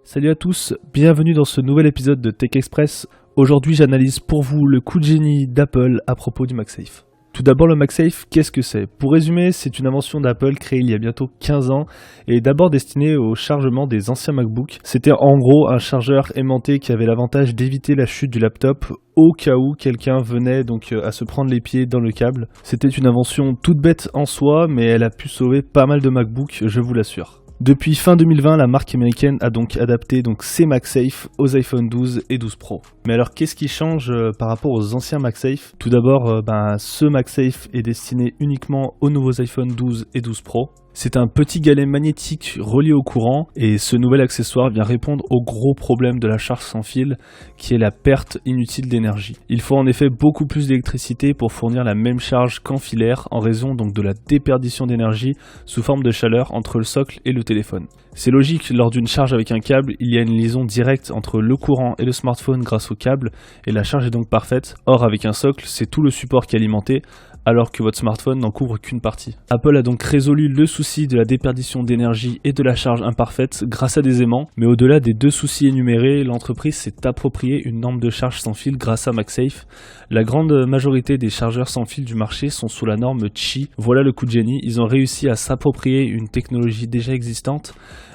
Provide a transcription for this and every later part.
Salut à tous, bienvenue dans ce nouvel épisode de Tech Express. Aujourd'hui j'analyse pour vous le coup de génie d'Apple à propos du MagSafe. Tout d'abord le MagSafe, qu'est-ce que c'est? Pour résumer, c'est une invention d'Apple créée il y a bientôt 15 ans et d'abord destinée au chargement des anciens MacBooks. C'était en gros un chargeur aimanté qui avait l'avantage d'éviter la chute du laptop au cas où quelqu'un venait donc à se prendre les pieds dans le câble. C'était une invention toute bête en soi, mais elle a pu sauver pas mal de MacBooks, je vous l'assure. Depuis fin 2020, la marque américaine a donc adapté ses MagSafe aux iPhone 12 et 12 Pro. Mais alors qu'est-ce qui change par rapport aux anciens MagSafe? Tout d'abord, ce MagSafe est destiné uniquement aux nouveaux iPhone 12 et 12 Pro. C'est un petit galet magnétique relié au courant et ce nouvel accessoire vient répondre au gros problème de la charge sans fil qui est la perte inutile d'énergie. Il faut en effet beaucoup plus d'électricité pour fournir la même charge qu'en filaire en raison donc de la déperdition d'énergie sous forme de chaleur entre le socle et le téléphone. C'est logique, lors d'une charge avec un câble, il y a une liaison directe entre le courant et le smartphone grâce au câble et la charge est donc parfaite. Or avec un socle, c'est tout le support qui est alimenté, alors que votre smartphone n'en couvre qu'une partie. Apple a donc résolu le souci de la déperdition d'énergie et de la charge imparfaite grâce à des aimants, mais au-delà des deux soucis énumérés, l'entreprise s'est appropriée une norme de charge sans fil grâce à MagSafe. La grande majorité des chargeurs sans fil du marché sont sous la norme Qi. Voilà le coup de génie, ils ont réussi à s'approprier une technologie déjà existante,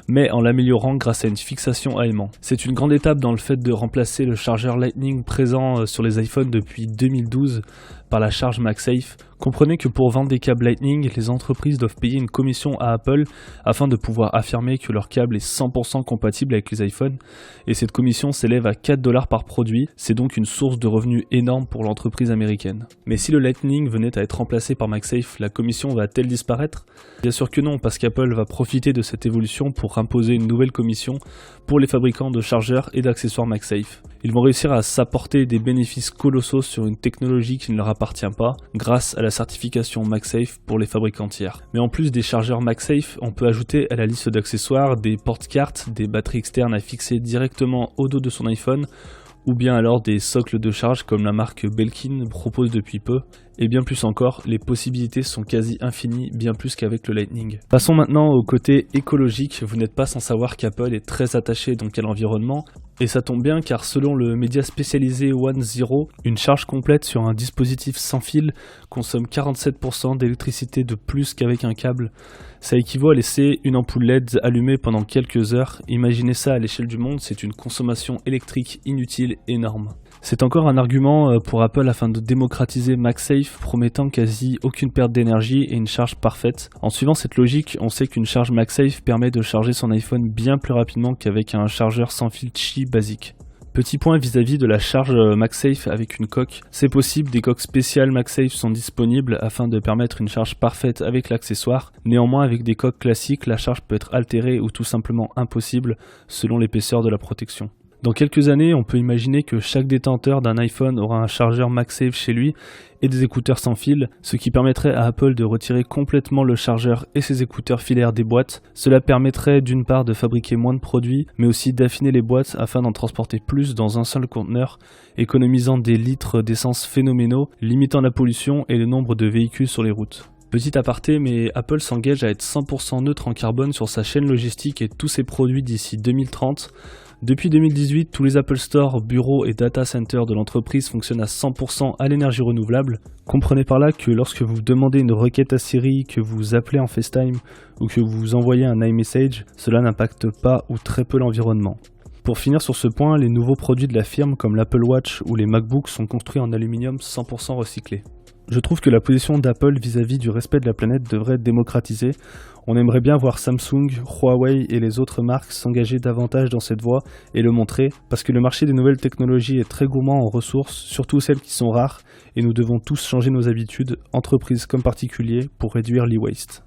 mais en l'améliorant grâce à une fixation à aimant. C'est une grande étape dans le fait de remplacer le chargeur Lightning présent sur les iPhones depuis 2012 par la charge MagSafe. Comprenez que pour vendre des câbles Lightning, les entreprises doivent payer une commission à Apple afin de pouvoir affirmer que leur câble est 100% compatible avec les iPhones, et cette commission s'élève à 4$ par produit, c'est donc une source de revenus énorme pour l'entreprise américaine. Mais si le Lightning venait à être remplacé par MagSafe, la commission va-t-elle disparaître? Bien sûr que non, parce qu'Apple va profiter de cette évolution pour imposer une nouvelle commission pour les fabricants de chargeurs et d'accessoires MagSafe. Ils vont réussir à s'apporter des bénéfices colossaux sur une technologie qui ne leur appartient pas, grâce à la certification MagSafe pour les fabricants tiers. Mais en plus des chargeurs MagSafe, on peut ajouter à la liste d'accessoires des porte-cartes, des batteries externes à fixer directement au dos de son iPhone, ou bien alors des socles de charge comme la marque Belkin propose depuis peu, et bien plus encore, les possibilités sont quasi infinies, bien plus qu'avec le Lightning. Passons maintenant au côté écologique. Vous n'êtes pas sans savoir qu'Apple est très attaché donc à l'environnement, et ça tombe bien car selon le média spécialisé OneZero, une charge complète sur un dispositif sans fil consomme 47% d'électricité de plus qu'avec un câble. Ça équivaut à laisser une ampoule LED allumée pendant quelques heures. Imaginez ça à l'échelle du monde, c'est une consommation électrique inutile énorme. C'est encore un argument pour Apple afin de démocratiser MagSafe, promettant quasi aucune perte d'énergie et une charge parfaite. En suivant cette logique, on sait qu'une charge MagSafe permet de charger son iPhone bien plus rapidement qu'avec un chargeur sans fil Qi basique. Petit point vis-à-vis de la charge MagSafe avec une coque, c'est possible, des coques spéciales MagSafe sont disponibles afin de permettre une charge parfaite avec l'accessoire. Néanmoins, avec des coques classiques, la charge peut être altérée ou tout simplement impossible selon l'épaisseur de la protection. Dans quelques années, on peut imaginer que chaque détenteur d'un iPhone aura un chargeur MagSafe chez lui et des écouteurs sans fil, ce qui permettrait à Apple de retirer complètement le chargeur et ses écouteurs filaires des boîtes. Cela permettrait d'une part de fabriquer moins de produits, mais aussi d'affiner les boîtes afin d'en transporter plus dans un seul conteneur, économisant des litres d'essence phénoménaux, limitant la pollution et le nombre de véhicules sur les routes. Petit aparté, mais Apple s'engage à être 100% neutre en carbone sur sa chaîne logistique et tous ses produits d'ici 2030. Depuis 2018, tous les Apple Store, bureaux et data centers de l'entreprise fonctionnent à 100% à l'énergie renouvelable. Comprenez par là que lorsque vous demandez une requête à Siri, que vous appelez en FaceTime ou que vous envoyez un iMessage, cela n'impacte pas ou très peu l'environnement. Pour finir sur ce point, les nouveaux produits de la firme comme l'Apple Watch ou les MacBooks sont construits en aluminium 100% recyclé. Je trouve que la position d'Apple vis-à-vis du respect de la planète devrait être démocratisée. On aimerait bien voir Samsung, Huawei et les autres marques s'engager davantage dans cette voie et le montrer, parce que le marché des nouvelles technologies est très gourmand en ressources, surtout celles qui sont rares, et nous devons tous changer nos habitudes, entreprises comme particuliers, pour réduire l'e-waste.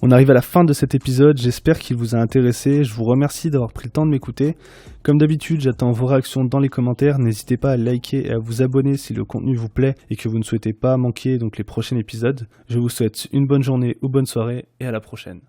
On arrive à la fin de cet épisode, j'espère qu'il vous a intéressé, je vous remercie d'avoir pris le temps de m'écouter. Comme d'habitude, j'attends vos réactions dans les commentaires, n'hésitez pas à liker et à vous abonner si le contenu vous plaît et que vous ne souhaitez pas manquer les prochains épisodes. Je vous souhaite une bonne journée ou bonne soirée et à la prochaine.